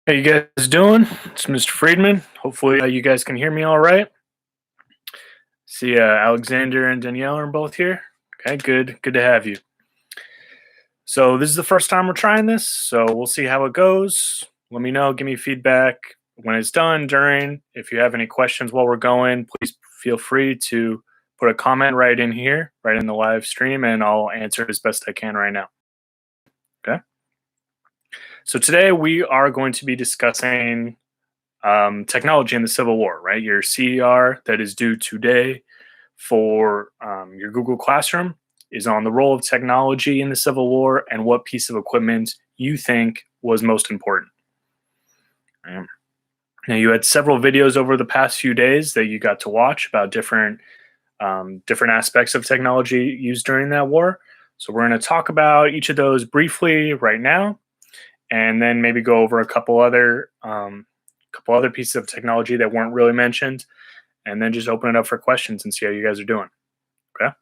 How you guys doing? It's Mr. Friedman. Hopefully, you guys can hear me all right. See, Alexander and Danielle are both here. Okay, good. Good to have you. So this is the first time we're trying this, so we'll see how it goes. Let me know. Give me feedback when it's done. During, if you have any questions while we're going, please feel free to put a comment right in here, right in the live stream, and I'll answer as best I can right now. Okay. So today we are going to be discussing technology in the Civil War, right? Your CER that is due today for your Google Classroom is on the role of technology in the Civil War and what piece of equipment you think was most important. Now, you had several videos over the past few days that you got to watch about different aspects of technology used during that war. So we're going to talk about each of those briefly right now, and then maybe go over a couple other pieces of technology that weren't really mentioned, and then just open it up for questions and see how you guys are doing. Okay.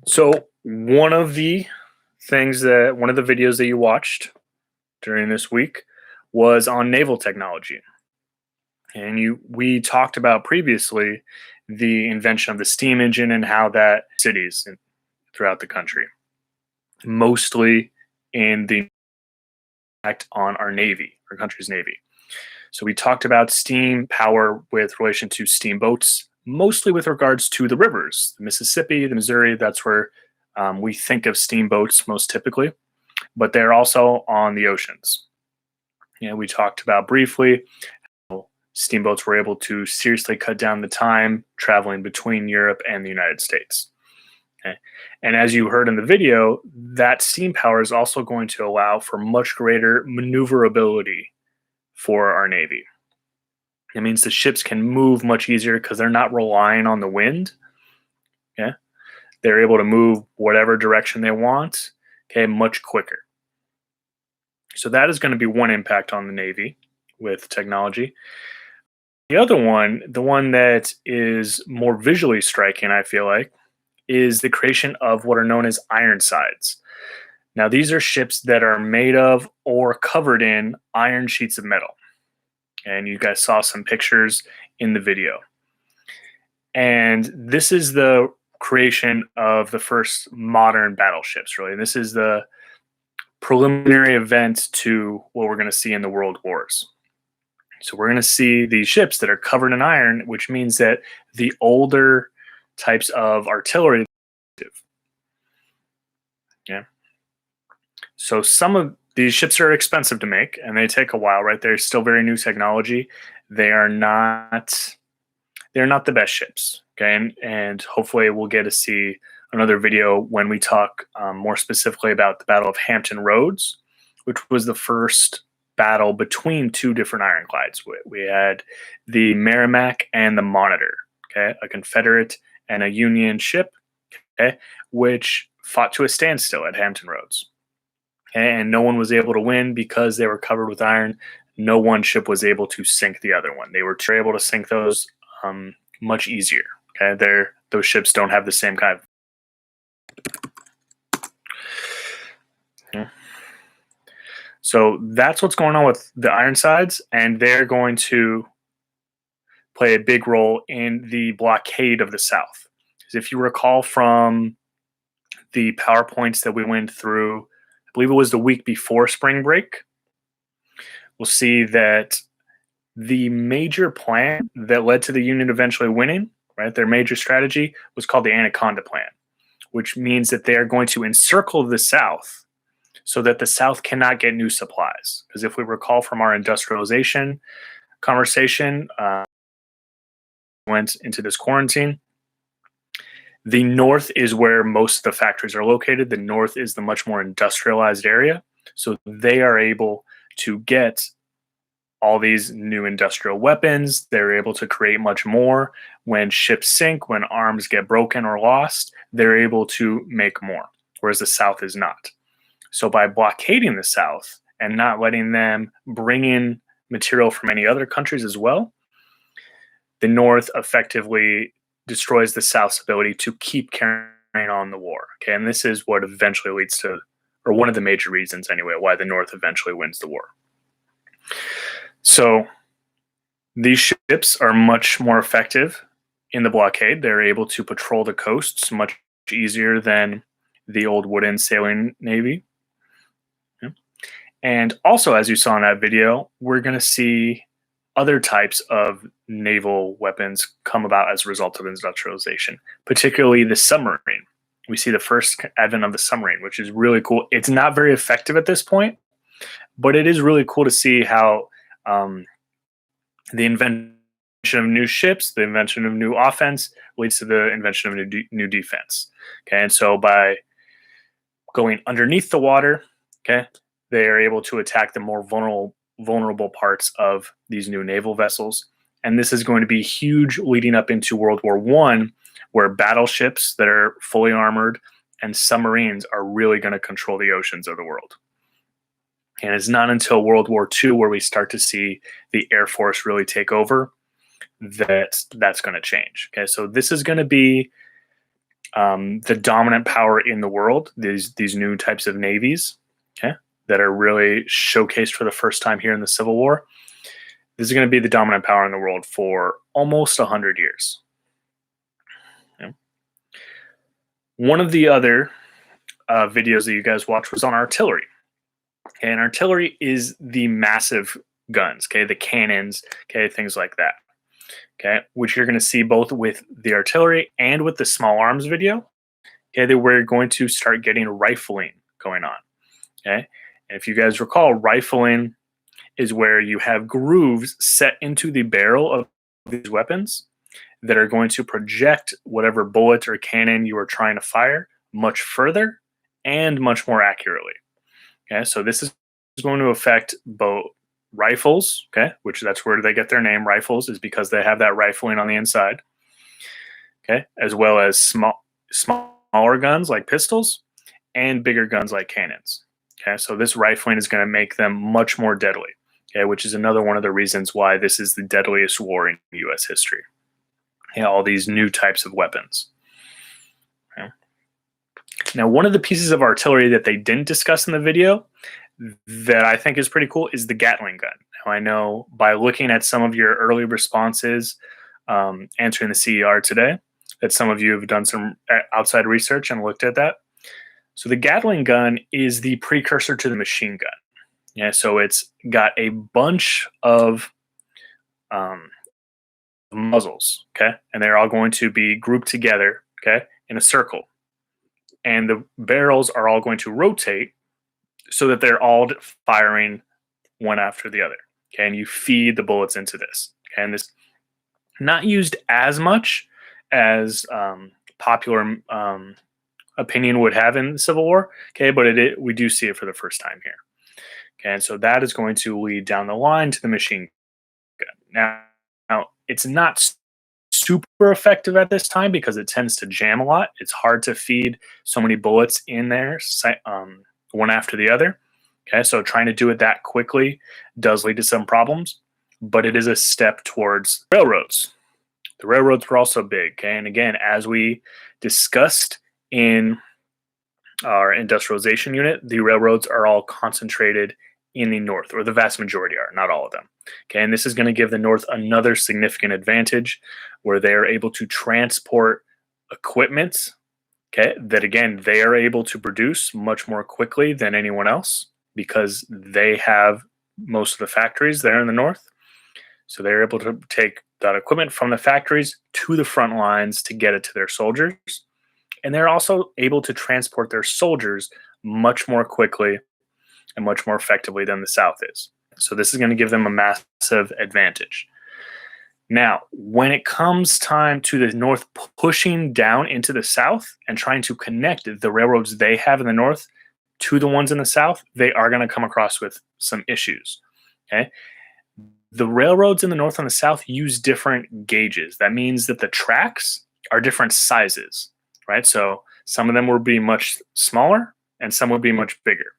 So one of the videos that you watched during this week was on naval technology. And we talked about previously the invention of the steam engine and how that cities throughout the country, mostly in the impact on our Navy, our country's Navy. So we talked about steam power with relation to steamboats, mostly with regards to the rivers, the Mississippi, the Missouri. That's where we think of steamboats most typically, but they're also on the oceans. We talked about briefly how steamboats were able to seriously cut down the time traveling between Europe and the United States. Okay. And as you heard in the video, that steam power is also going to allow for much greater maneuverability for our Navy. It means the ships can move much easier because they're not relying on the wind. Yeah. They're able to move whatever direction they want, okay, much quicker. So that is going to be one impact on the Navy with technology. The other one, the one that is more visually striking, I feel like, is the creation of what are known as Ironsides. Now, these are ships that are made of or covered in iron sheets of metal. And you guys saw some pictures in the video. And this is the creation of the first modern battleships, really. This is the preliminary event to what we're going to see in the world wars. So we're going to see these ships that are covered in iron, which means that the older types of artillery. Yeah. So some of these ships are expensive to make and they take a while, right? They're still very new technology. They're not the best ships. Okay. And hopefully we'll get to see another video when we talk more specifically about the Battle of Hampton Roads, which was the first battle between two different ironclads. We had the Merrimack and the Monitor, okay, a Confederate and a Union ship, okay, which fought to a standstill at Hampton Roads. Okay, and no one was able to win because they were covered with iron. No one ship was able to sink the other one. They were able to sink those much easier. Okay, those ships don't have the same kind of. Yeah. So that's what's going on with the Ironsides, and they're going to play a big role in the blockade of the South. Because if you recall from the PowerPoints that we went through, I believe it was the week before spring break, we'll see that the major plan that led to the Union eventually winning, right, their major strategy was called the Anaconda Plan, which means that they are going to encircle the South so that the South cannot get new supplies. Because if we recall from our industrialization conversation, went into this quarantine, the North is where most of the factories are located. The North is the much more industrialized area. So they are able to get all these new industrial weapons. They're able to create much more. When ships sink, when arms get broken or lost, they're able to make more, whereas the South is not. So by blockading the South and not letting them bring in material from any other countries as well, the North effectively destroys the South's ability to keep carrying on the war. Okay, and this is what eventually leads to, or one of the major reasons anyway, why the North eventually wins the war. So these ships are much more effective in the blockade. They're able to patrol the coasts much easier than the old wooden sailing navy. Yeah. And also, as you saw in that video, we're going to see other types of naval weapons come about as a result of industrialization, particularly the submarine. We see the first advent of the submarine, which is really cool. It's not very effective at this point, but it is really cool to see how the invention of new ships, the invention of new offense leads to the invention of new defense. Okay, and so by going underneath the water, okay, they are able to attack the more vulnerable parts of these new naval vessels. And this is going to be huge leading up into World War One, where battleships that are fully armored and submarines are really going to control the oceans of the world. And it's not until World War II where we start to see the Air Force really take over that's going to change. Okay, so this is going to be the dominant power in the world. These new types of navies, okay, that are really showcased for the first time here in the Civil War. This is going to be the dominant power in the world for almost 100 years. Okay. One of the other videos that you guys watched was on artillery. Okay, and artillery is the massive guns, okay, the cannons, okay, things like that, okay, which you're going to see both with the artillery and with the small arms video, okay, that we're going to start getting rifling going on, okay. And if you guys recall, rifling is where you have grooves set into the barrel of these weapons that are going to project whatever bullet or cannon you are trying to fire much further and much more accurately. Okay, so this is going to affect both rifles, okay, which that's where they get their name, rifles, is because they have that rifling on the inside, okay, as well as smaller guns like pistols and bigger guns like cannons. Okay, so this rifling is going to make them much more deadly, okay, which is another one of the reasons why this is the deadliest war in U.S. history. Okay, all these new types of weapons. Okay. Now, one of the pieces of artillery that they didn't discuss in the video that I think is pretty cool is the Gatling gun. Now, I know by looking at some of your early responses answering the CER today that some of you have done some outside research and looked at that. So the Gatling gun is the precursor to the machine gun. Yeah, so it's got a bunch of muzzles, okay, and they're all going to be grouped together, okay, in a circle, and the barrels are all going to rotate so that they're all firing one after the other, okay, and you feed the bullets into this, okay, and this not used as much as popular opinion would have in the Civil War, okay, but we do see it for the first time here, okay, and so that is going to lead down the line to the machine gun. Now it's not super effective at this time because it tends to jam a lot. It's hard to feed so many bullets in there one after the other. Okay, so trying to do it that quickly does lead to some problems, but it is a step towards railroads. The railroads were also big, okay? And again, as we discussed in our industrialization unit, the railroads are all concentrated in the north, or the vast majority are, not all of them. Okay, and this is going to give the North another significant advantage where they are able to transport equipment, okay, that again, they are able to produce much more quickly than anyone else because they have most of the factories there in the North. So they're able to take that equipment from the factories to the front lines to get it to their soldiers. And they're also able to transport their soldiers much more quickly and much more effectively than the South is. So this is going to give them a massive advantage. Now, when it comes time to the North pushing down into the South and trying to connect the railroads they have in the North to the ones in the South, they are going to come across with some issues. Okay, the railroads in the North and the South use different gauges. That means that the tracks are different sizes, right? So some of them will be much smaller and some would be much bigger.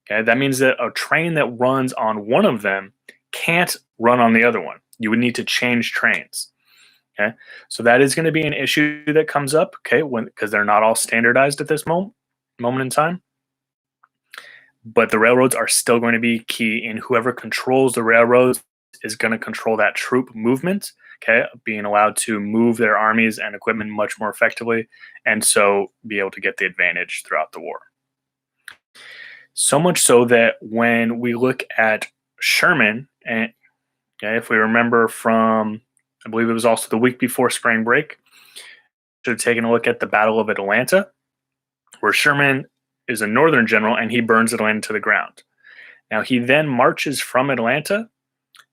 Okay, that means that a train that runs on one of them can't run on the other one. You would need to change trains. Okay, so that is going to be an issue that comes up. Okay, because they're not all standardized at this moment in time. but the railroads are still going to be key, and whoever controls the railroads is going to control that troop movement, okay, being allowed to move their armies and equipment much more effectively, and so be able to get the advantage throughout the war. So much so that when we look at Sherman, and okay, if we remember from, I believe it was also the week before spring break, should have taken a look at the Battle of Atlanta, where Sherman is a Northern general and he burns Atlanta to the ground. Now, he then marches from Atlanta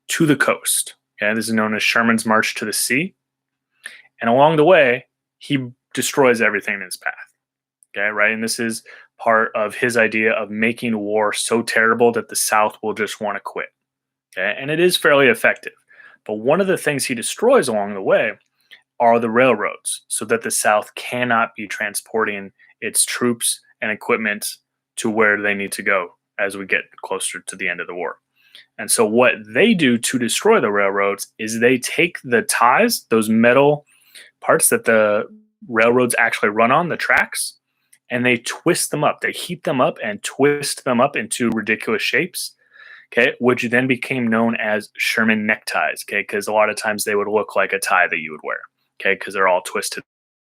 to the coast. Okay, this is known as Sherman's March to the Sea. And along the way, he destroys everything in his path. Okay, right? And this is part of his idea of making war so terrible that the South will just want to quit. Okay, and it is fairly effective. But one of the things he destroys along the way are the railroads, so that the South cannot be transporting its troops and equipment to where they need to go as we get closer to the end of the war. And so what they do to destroy the railroads is they take the ties, those metal parts that the railroads actually run on, the tracks, and they twist them up. They heat them up and twist them up into ridiculous shapes, okay, which then became known as Sherman neckties, okay, because a lot of times they would look like a tie that you would wear, okay, because they're all twisted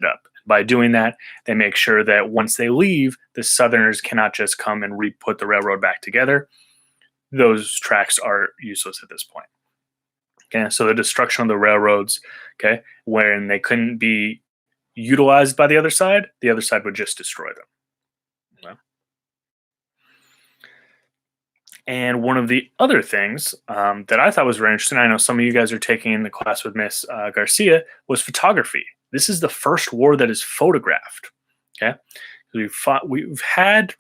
up. By doing that, they make sure that once they leave, the Southerners cannot just come and re-put the railroad back together. Those tracks are useless at this point. Okay, so the destruction of the railroads, okay, when they couldn't be utilized by the other side would just destroy them. Okay? And one of the other things that I thought was very interesting, I know some of you guys are taking the class with Miss Garcia, was photography. This is the first war that is photographed. Okay, we've had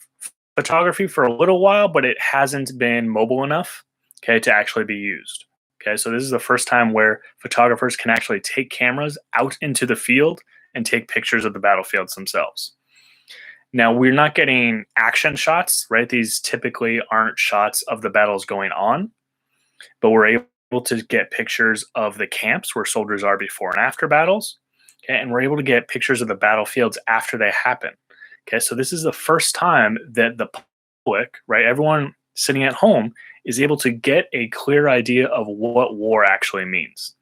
photography for a little while, but it hasn't been mobile enough, okay, to actually be used. Okay, so this is the first time where photographers can actually take cameras out into the field and take pictures of the battlefields themselves. Now, we're not getting action shots, right? These typically aren't shots of the battles going on, but we're able to get pictures of the camps where soldiers are before and after battles, okay, and we're able to get pictures of the battlefields after they happen. Okay, so this is the first time that the public, right, everyone sitting at home, is able to get a clear idea of what war actually means,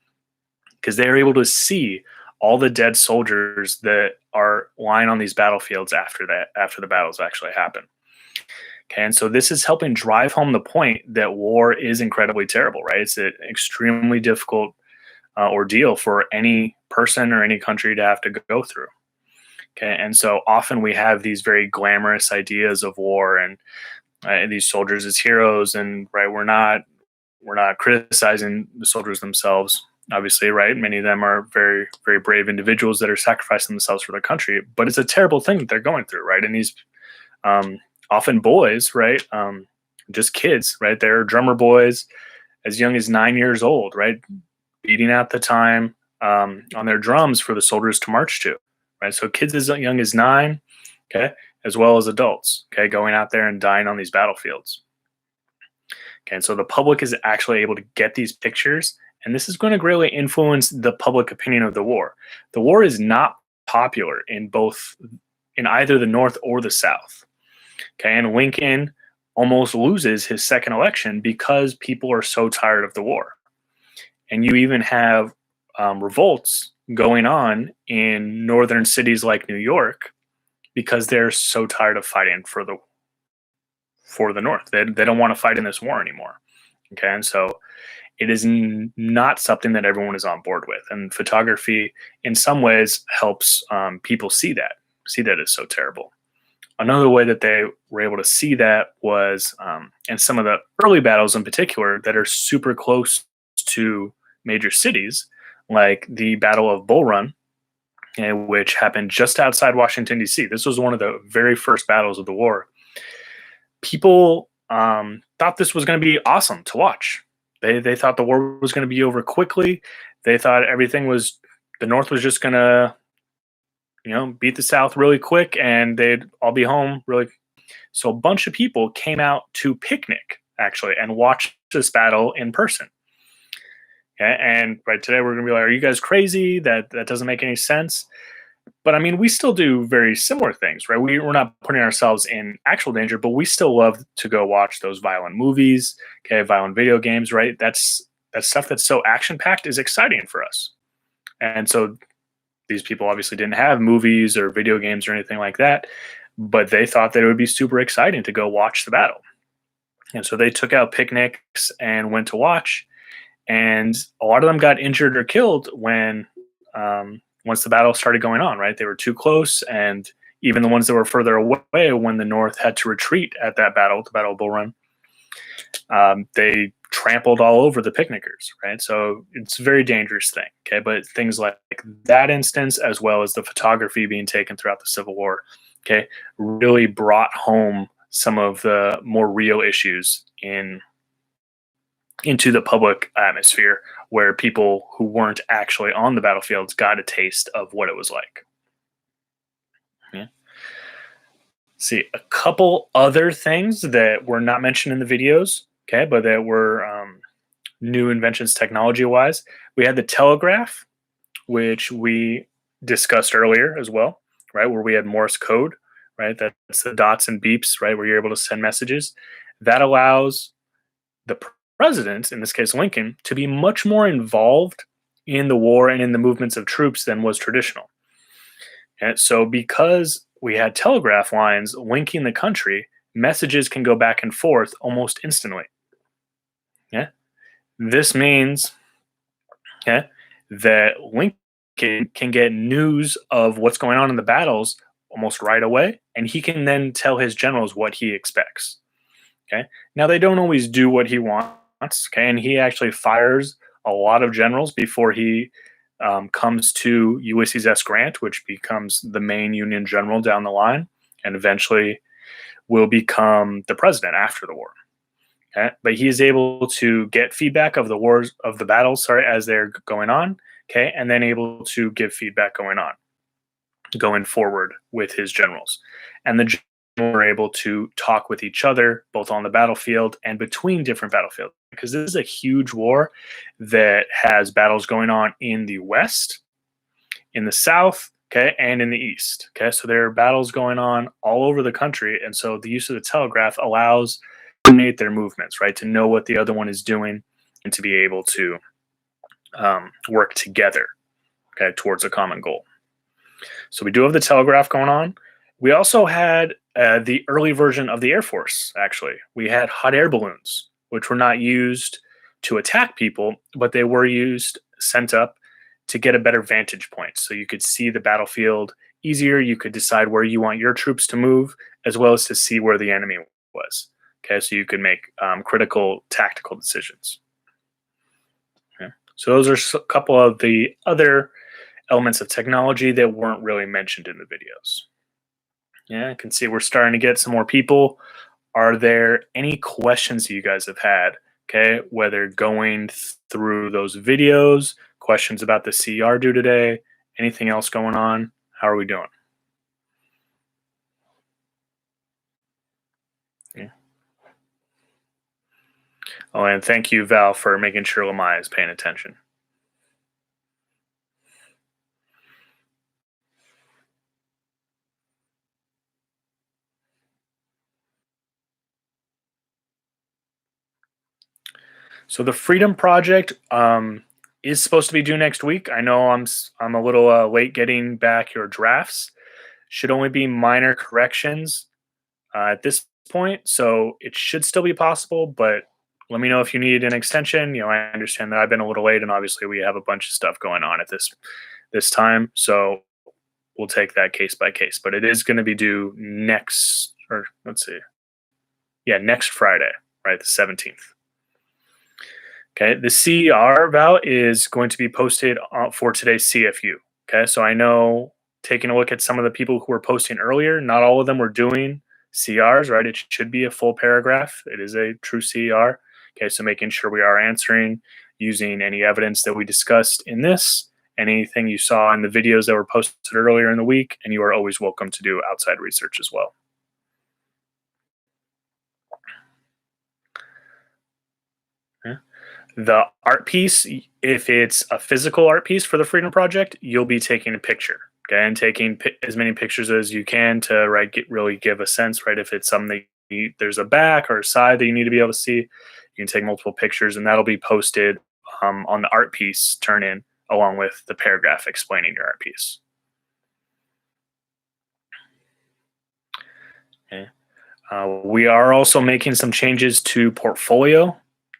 because they're able to see all the dead soldiers that are lying on these battlefields after the battles actually happen. Okay, and so this is helping drive home the point that war is incredibly terrible, right? It's an extremely difficult ordeal for any person or any country to have to go through. Okay, and so often we have these very glamorous ideas of war and these soldiers as heroes, and right, we're not criticizing the soldiers themselves, obviously, right? Many of them are very, very brave individuals that are sacrificing themselves for their country, but it's a terrible thing that they're going through, right? And these often boys, right, just kids, right? They're drummer boys as young as 9 years old, right, beating out the time on their drums for the soldiers to march to. Right, so kids as young as 9, okay, as well as adults, okay, going out there and dying on these battlefields. Okay, and so the public is actually able to get these pictures, and this is going to greatly influence the public opinion of the war. The war is not popular in either the North or the South. Okay, and Lincoln almost loses his second election because people are so tired of the war. And you even have revolts going on in northern cities like New York because they're so tired of fighting for the North. They don't want to fight in this war anymore. Okay, and so it is not something that everyone is on board with. And photography, in some ways, helps people see that it's so terrible. Another way that they were able to see that was in some of the early battles in particular that are super close to major cities, like the Battle of Bull Run, which happened just outside Washington, D.C. This was one of the very first battles of the war. People thought this was going to be awesome to watch. They thought the war was going to be over quickly. They thought the North was just going to, beat the South really quick and they'd all be home really. So a bunch of people came out to picnic, actually, and watch this battle in person. Okay, and right today we're going to be like, are you guys crazy? That doesn't make any sense. But I mean, we still do very similar things, right? We're not putting ourselves in actual danger, but we still love to go watch those violent movies, okay, violent video games, right? That's stuff that's so action packed is exciting for us. And so these people obviously didn't have movies or video games or anything like that, but they thought that it would be super exciting to go watch the battle. And so they took out picnics and went to watch. And a lot of them got injured or killed when once the battle started going on. Right, they were too close, and even the ones that were further away, when the North had to retreat at that battle, the Battle of Bull Run, they trampled all over the picnickers. Right, so it's a very dangerous thing. Okay, but things like that instance, as well as the photography being taken throughout the Civil War, okay, really brought home some of the more real issues into the public atmosphere, where people who weren't actually on the battlefields got a taste of what it was like. Yeah. See, a couple other things that were not mentioned in the videos, okay, but that were new inventions technology wise. We had the telegraph, which we discussed earlier as well, right, where we had Morse code, right? That's the dots and beeps, right, where you're able to send messages. That allows the president, in this case Lincoln, to be much more involved in the war and in the movements of troops than was traditional. And so, because we had telegraph lines linking the country, messages can go back and forth almost instantly. Yeah, this means, yeah, that Lincoln can get news of what's going on in the battles almost right away, and he can then tell his generals what he expects. Okay. Now they don't always do what he wants. Okay, and he actually fires a lot of generals before he comes to Ulysses S. Grant, which becomes the main Union general down the line, and eventually will become the president after the war. Okay, but he is able to get feedback of the wars of the battles, sorry, as they're going on. Okay, and then able to give feedback going forward with his generals, and the were able to talk with each other both on the battlefield and between different battlefields, because this is a huge war that has battles going on in the west, in the south, okay, and in the east. Okay, so there are battles going on all over the country, and so the use of the telegraph allows to coordinate their movements, right, to know what the other one is doing and to be able to work together, okay, towards a common goal. So we do have the telegraph going on. We also had the early version of the Air Force, actually. We had hot air balloons, which were not used to attack people, but they were sent up to get a better vantage point. So you could see the battlefield easier. You could decide where you want your troops to move, as well as to see where the enemy was. Okay, so you could make critical tactical decisions. Okay. So those are a couple of the other elements of technology that weren't really mentioned in the videos. Yeah, I can see we're starting to get some more people. Are there any questions you guys have had? Okay, whether going through those videos, questions about the CR due today, anything else going on? How are we doing? Yeah. Oh, and thank you, Val, for making sure Lamai is paying attention. So the Freedom Project is supposed to be due next week. I know I'm a little late getting back your drafts. Should only be minor corrections at this point, so it should still be possible. But let me know if you need an extension. I understand that I've been a little late, and obviously we have a bunch of stuff going on at this time. So we'll take that case by case. But it is going to be due next, or let's see, yeah, next Friday, right, the 17th. Okay, the CR Val is going to be posted for today's CFU. Okay, so I know, taking a look at some of the people who were posting earlier, not all of them were doing CRs, right? It should be a full paragraph. It is a true CR. Okay, so making sure we are answering using any evidence that we discussed in this, anything you saw in the videos that were posted earlier in the week, and you are always welcome to do outside research as well. Okay. The art piece, if it's a physical art piece for the Freedom Project, you'll be taking a picture. Okay, and taking as many pictures as you can to really give a sense, right? If it's something that there's a back or a side that you need to be able to see, you can take multiple pictures, and that'll be posted on the art piece turn in along with the paragraph explaining your art piece. Okay. We are also making some changes to portfolio.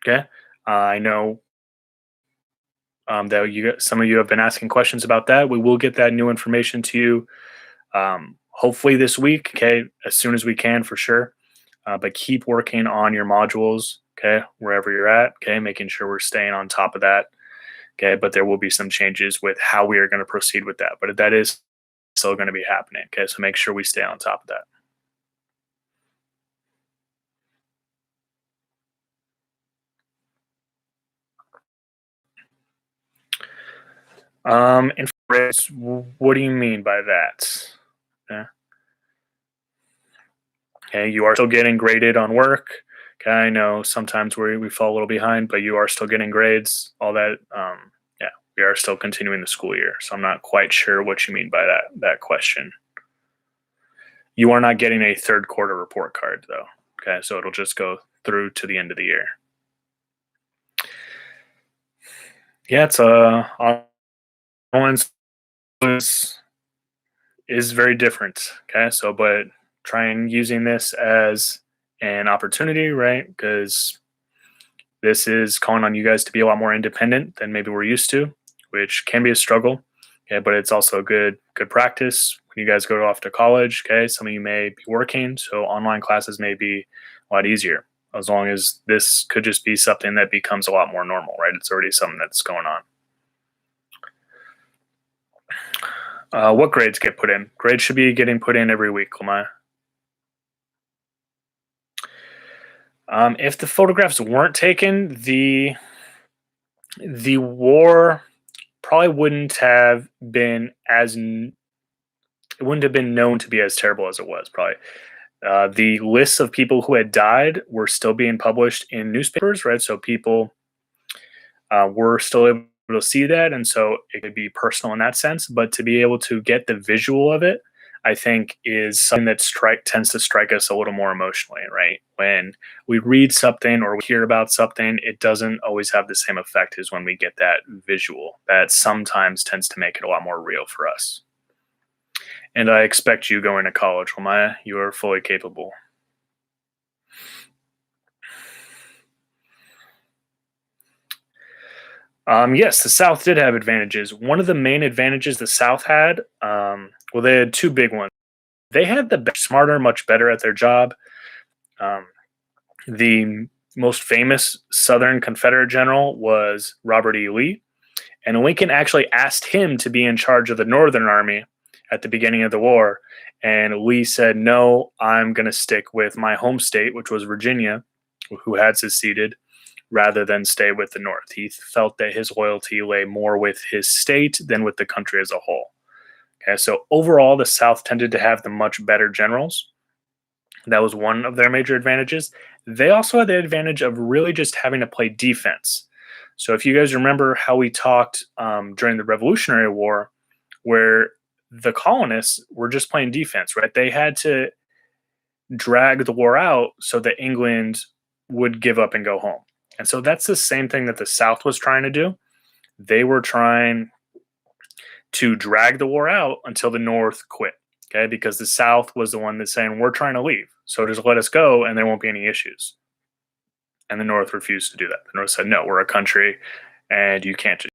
Okay. I know that some of you have been asking questions about that. We will get that new information to you hopefully this week. Okay, as soon as we can for sure. But keep working on your modules. Okay, wherever you're at. Okay, making sure we're staying on top of that. Okay, but there will be some changes with how we are going to proceed with that. But that is still going to be happening. Okay, so make sure we stay on top of that. And what do you mean by that? Okay. Okay, you are still getting graded on work. Okay, I know sometimes we fall a little behind, but you are still getting grades. All that. Yeah, we are still continuing the school year. So I'm not quite sure what you mean by that question. You are not getting a third quarter report card though. Okay, so it'll just go through to the end of the year. Yeah, it's online is very different. Okay, so but trying using this as an opportunity, right? Because this is calling on you guys to be a lot more independent than maybe we're used to, which can be a struggle. Okay, but it's also good practice when you guys go off to college. Okay, some of you may be working, so online classes may be a lot easier as long as this could just be something that becomes a lot more normal, right? It's already something that's going on. What grades get put in? Grades should be getting put in every week, Lamaya. If the photographs weren't taken, the war probably wouldn't have been it wouldn't have been known to be as terrible as it was. Probably the lists of people who had died were still being published in newspapers, right? So people were still able to see that, and so it could be personal in that sense. But to be able to get the visual of it, I think is something that tends to strike us a little more emotionally, right? When we read something or we hear about something, it doesn't always have the same effect as when we get that visual. That sometimes tends to make it a lot more real for us. And I expect you going to college, Lamaya. You are fully capable. Yes, the South did have advantages. One of the main advantages the South had, well, they had two big ones. They had the smarter, much better at their job. Um, the most famous Southern Confederate general was Robert E. Lee, and Lincoln actually asked him to be in charge of the Northern Army at the beginning of the war. And Lee said, "No, I'm going to stick with my home state, which was Virginia, who had seceded, rather than stay with the North." He felt that his loyalty lay more with his state than with the country as a whole. Okay, so overall, the South tended to have the much better generals. That was one of their major advantages. They also had the advantage of really just having to play defense. So if you guys remember how we talked during the Revolutionary War, where the colonists were just playing defense, right? They had to drag the war out so that England would give up and go home. And so that's the same thing that the South was trying to do. They were trying to drag the war out until the North quit. Okay, because the South was the one that's saying, "We're trying to leave, so just let us go and there won't be any issues." And the North refused to do that. The North said, "No, we're a country and you can't just."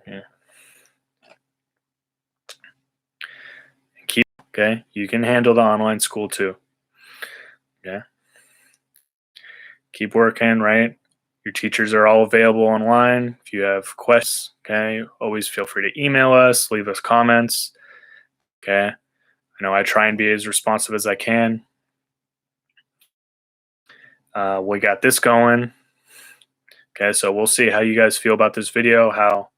Yeah. Okay, you can handle the online school too. Yeah, keep working, right? Your teachers are all available online. If you have questions, okay, always feel free to email us, leave us comments. Okay, I know I try and be as responsive as I can. We got this going. Okay, so we'll see how you guys feel about this video, how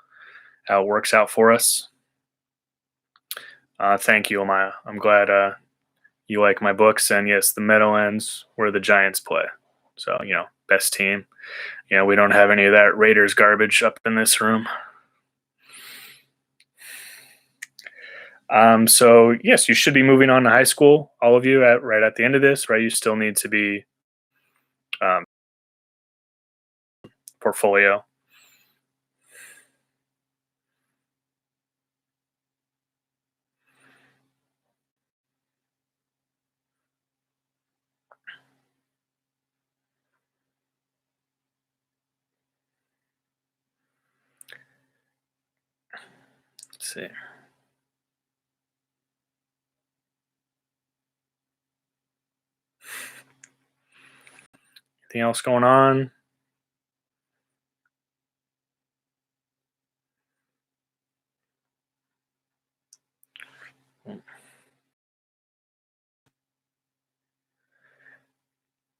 it works out for us. Thank you, Amaya. I'm glad you like my books. And yes, the Meadowlands where the Giants play. So, best team. we don't have any of that Raiders garbage up in this room. So yes, you should be moving on to high school, all of you, right at the end of this, right? You still need to be um, portfolio. Let's see. Anything else going on?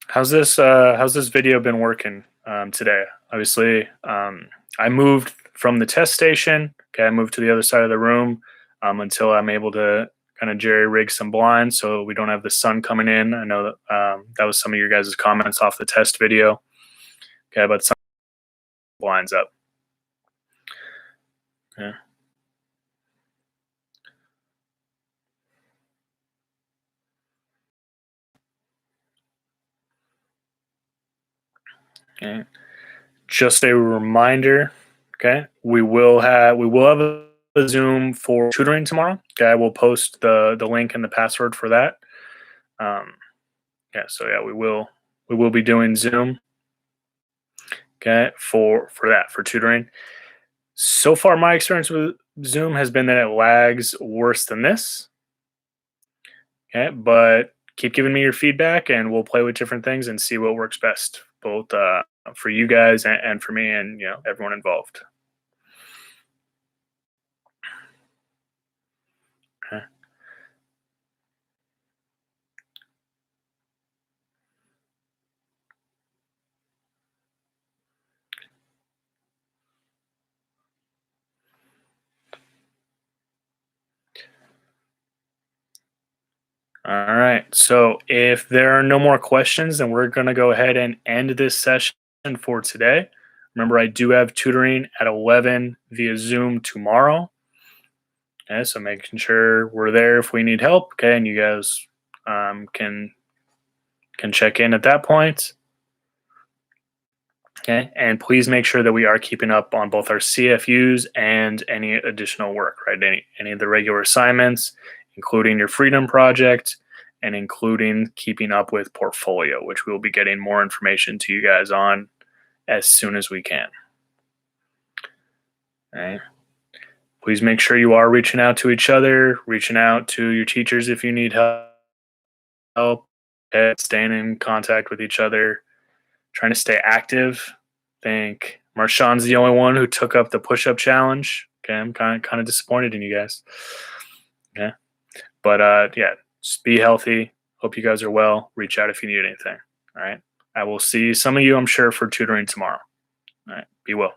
How's this video been working today? Obviously, I moved from the test station. Okay, I moved to the other side of the room until I'm able to kind of jerry rig some blinds so we don't have the sun coming in. I know that that was some of your guys' comments off the test video. Okay, but some blinds up. Okay. Okay. Just a reminder. Okay, we will have a Zoom for tutoring tomorrow. Okay, I will post the link and the password for that. Yeah, so yeah, we will be doing Zoom. Okay, for tutoring. So far, my experience with Zoom has been that it lags worse than this. Okay, but keep giving me your feedback, and we'll play with different things and see what works best, both for you guys and for me, and everyone involved. Okay. All right. So if there are no more questions, then we're going to go ahead and end this session for today. Remember, I do have tutoring at 11 via Zoom tomorrow. Okay, so making sure we're there if we need help. Okay, and you guys can check in at that point. Okay, and please make sure that we are keeping up on both our CFUs and any additional work. Right, any of the regular assignments, including your Freedom Project, and including keeping up with portfolio, which we will be getting more information to you guys on as soon as we can. All right. Please make sure you are reaching out to each other, reaching out to your teachers if you need help, staying in contact with each other, trying to stay active. I think Marshawn's the only one who took up the push-up challenge. Okay, I'm kind of disappointed in you guys. Okay, but yeah, just be healthy. Hope you guys are well. Reach out if you need anything. All right, I will see some of you, I'm sure, for tutoring tomorrow. All right, be well.